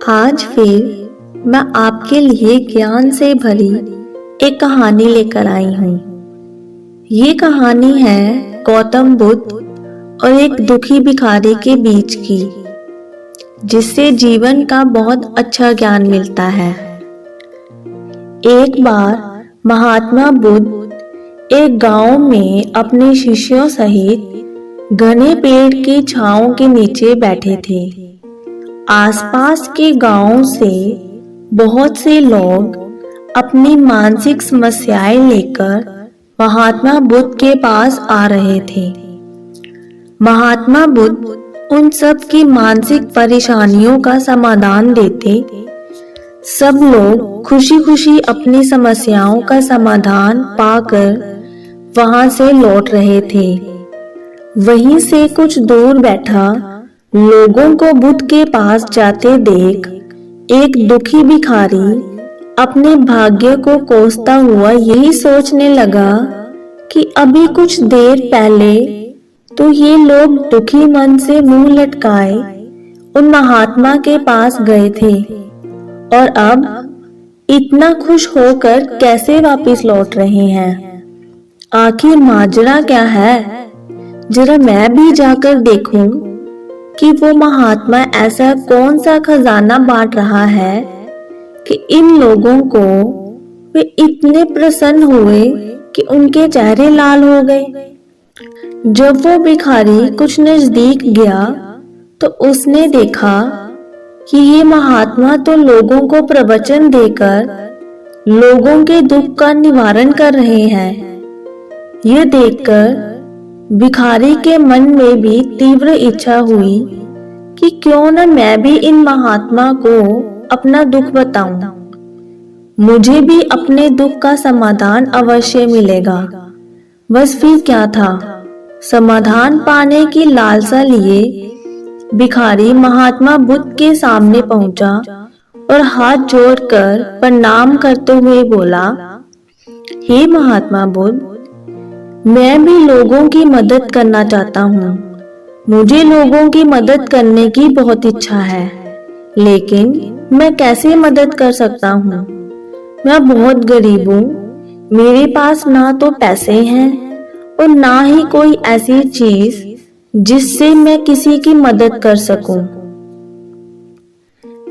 आज फिर मैं आपके लिए ज्ञान से भरी एक कहानी लेकर आई हूँ। ये कहानी है गौतम बुद्ध और एक दुखी भिखारी के बीच की, जिससे जीवन का बहुत अच्छा ज्ञान मिलता है। एक बार महात्मा बुद्ध एक गांव में अपने शिष्यों सहित घने पेड़ की छांव के नीचे बैठे थे। आसपास के गांवों से बहुत से लोग अपनी मानसिक समस्याएं लेकर महात्मा बुद्ध के पास आ रहे थे। महात्मा बुद्ध उन सब की मानसिक परेशानियों का समाधान देते। सब लोग खुशी खुशी अपनी समस्याओं का समाधान पाकर वहां से लौट रहे थे। वहीं से कुछ दूर बैठा लोगों को बुद्ध के पास जाते देख एक दुखी भिखारी अपने भाग्य को कोसता हुआ यही सोचने लगा कि अभी कुछ देर पहले तो ये लोग दुखी मन से मुंह लटकाए उन महात्मा के पास गए थे, और अब इतना खुश होकर कैसे वापस लौट रहे हैं। आखिर माजरा क्या है? जरा मैं भी जाकर देखूं कि वो महात्मा ऐसा कौन सा खजाना बांट रहा है कि इन लोगों को वे इतने प्रसन्न हुए कि उनके चेहरे लाल हो गए। जब वो भिखारी कुछ नजदीक गया तो उसने देखा कि ये महात्मा तो लोगों को प्रवचन देकर लोगों के दुख का निवारण कर रहे हैं। यह देखकर भिखारी के मन में भी तीव्र इच्छा हुई कि क्यों न मैं भी इन महात्मा को अपना दुख बताऊं। मुझे भी अपने दुख का समाधान अवश्य मिलेगा। बस फिर क्या था, समाधान पाने की लालसा लिए भिखारी महात्मा बुद्ध के सामने पहुंचा और हाथ जोड़कर प्रणाम करते हुए बोला, हे महात्मा बुद्ध, मैं भी लोगों की मदद करना चाहता हूँ। मुझे लोगों की मदद करने की बहुत इच्छा है, लेकिन मैं कैसे मदद कर सकता हूँ? मैं बहुत गरीब हूँ। मेरे पास ना तो पैसे हैं और ना ही कोई ऐसी चीज जिससे मैं किसी की मदद कर सकूं।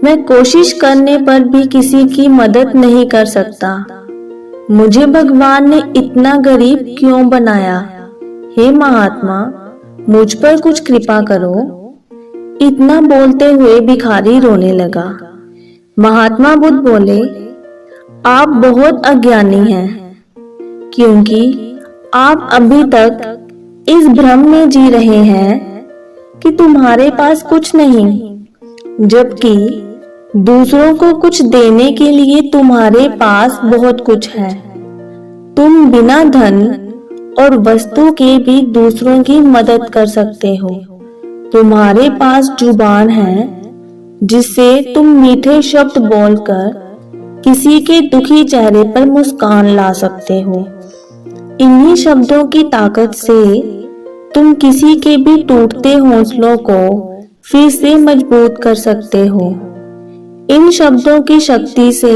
मैं कोशिश करने पर भी किसी की मदद नहीं कर सकता। मुझे भगवान ने इतना गरीब क्यों बनाया? हे महात्मा, मुझ पर कुछ कृपा करो। इतना बोलते हुए भिखारी रोने लगा। महात्मा बुद्ध बोले, आप बहुत अज्ञानी हैं, क्योंकि आप अभी तक इस भ्रम में जी रहे हैं कि तुम्हारे पास कुछ नहीं, जबकि दूसरों को कुछ देने के लिए तुम्हारे पास बहुत कुछ है। तुम बिना धन और वस्तु के भी दूसरों की मदद कर सकते हो। तुम्हारे पास जुबान है जिससे तुम मीठे शब्द बोलकर किसी के दुखी चेहरे पर मुस्कान ला सकते हो। इन्हीं शब्दों की ताकत से तुम किसी के भी टूटते हौसलों को फिर से मजबूत कर सकते हो। इन शब्दों की शक्ति से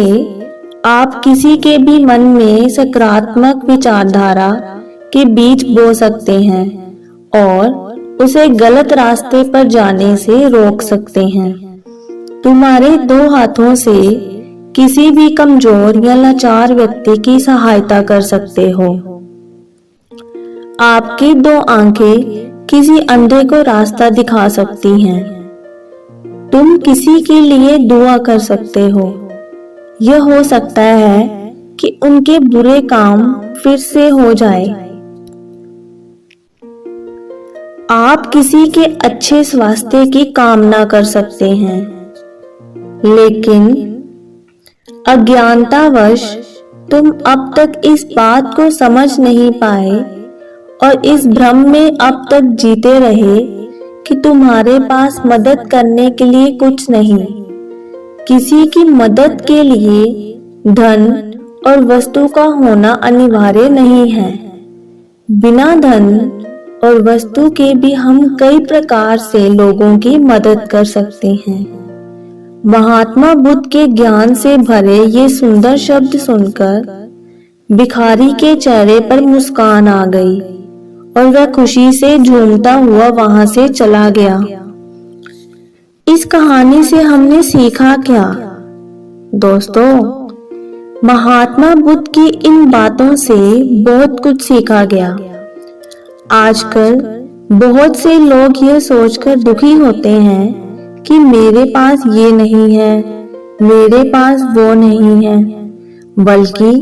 आप किसी के भी मन में सकारात्मक विचारधारा के बीज बो सकते हैं और उसे गलत रास्ते पर जाने से रोक सकते हैं। तुम्हारे दो हाथों से किसी भी कमजोर या लाचार व्यक्ति की सहायता कर सकते हो। आपकी दो आंखें किसी अंधे को रास्ता दिखा सकती हैं। तुम किसी के लिए दुआ कर सकते हो। यह हो सकता है कि उनके बुरे काम फिर से हो जाए। आप किसी के अच्छे स्वास्थ्य की कामना कर सकते हैं, लेकिन अज्ञानतावश तुम अब तक इस बात को समझ नहीं पाए और इस भ्रम में अब तक जीते रहे कि तुम्हारे पास मदद करने के लिए कुछ नहीं। किसी की मदद के लिए धन और वस्तु का होना अनिवार्य नहीं है। बिना धन और वस्तु के भी हम कई प्रकार से लोगों की मदद कर सकते हैं। महात्मा बुद्ध के ज्ञान से भरे ये सुंदर शब्द सुनकर भिखारी के चेहरे पर मुस्कान आ गई और वह खुशी से झूमता हुआ वहां से चला गया। इस कहानी से हमने सीखा क्या? दोस्तों, महात्मा बुद्ध की इन बातों से बहुत कुछ सीखा गया। आजकल बहुत से लोग ये सोचकर दुखी होते हैं कि मेरे पास ये नहीं है, मेरे पास वो नहीं है, बल्कि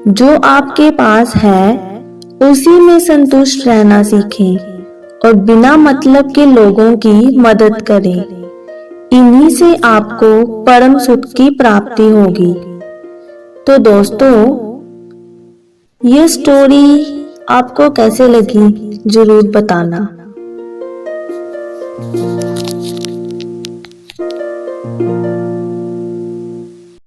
जो आपके पास है उसी में संतुष्ट रहना सीखें और बिना मतलब के लोगों की मदद करें। इन्हीं से आपको परम सुख की प्राप्ति होगी। तो दोस्तों, ये स्टोरी आपको कैसे लगी जरूर बताना।